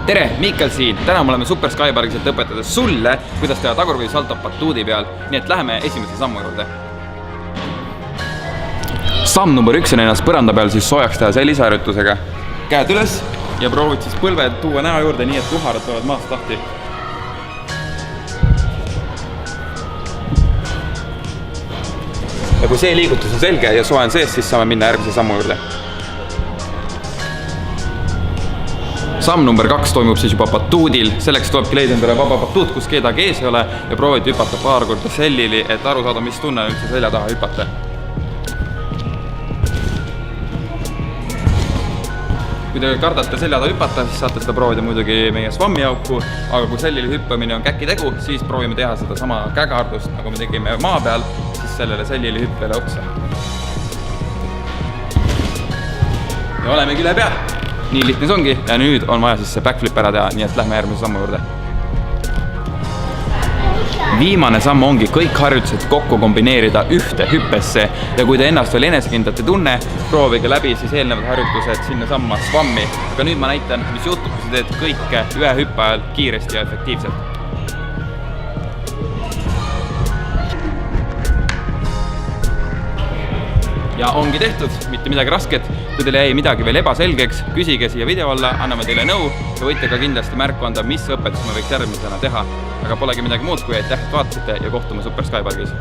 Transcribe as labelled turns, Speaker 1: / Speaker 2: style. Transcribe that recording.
Speaker 1: tere, Miikal siin! Täna me oleme Super Skypargis, et õpetades sulle, kuidas teha tagurpidi saltot batuudi peal. Nii et läheme esimese sammu juurde. Samm number 1 on ennast põranda peal siis soojaks teha sellise harjutusega. Käed üles ja proovid siis põlved tuua näo juurde, nii et tuharad tulevad maast lahti. Ja kui see liigutus on selge ja soe on sees, siis saame minna järgmise sammu juurde. Samm number 2 toimub siis juba batuudil. Selleks tulebki leida endale vaba batuut, kus kedagi ees ei ole ja proovid hüpata paar korda sellili, et aru saada, mis tunne on üldse selja taha hüpata. Kui te kardate selja taha hüpata, siis saate seda proovida muidugi meie swammi auku, aga kui sellili hüppamine on käki tegu, siis proovime teha seda sama kägaardust, nagu me tegime maa peal, siis sellele sellili hüppele otsa. Ja olemegi üle pea. Nii lihtne see ongi ja nüüd on vaja siis see backflip ära teha, nii et lähme järgmise sammu juurde. Viimane samm ongi kõik harjutused kokku kombineerida ühte hüppesse ja kui te ennast veel enesekindlalt ei tunne, proovige läbi siis eelnevad harjutused sinna samma swammi. Aga nüüd ma näitan, mis juhtub, kui sa teed kõike ühe hüppe ajal kiiresti ja efektiivselt. Ja ongi tehtud, mitte midagi rasket. Kui teile jäi midagi veel ebaselgeks, küsige siia video alla, anname teile nõu ja võite ka kindlasti märku anda, mis õpetus me võiks järgmisena teha. Aga polegi midagi muud, kui aitäh, et vaatasite ja kohtume Super Skypargis.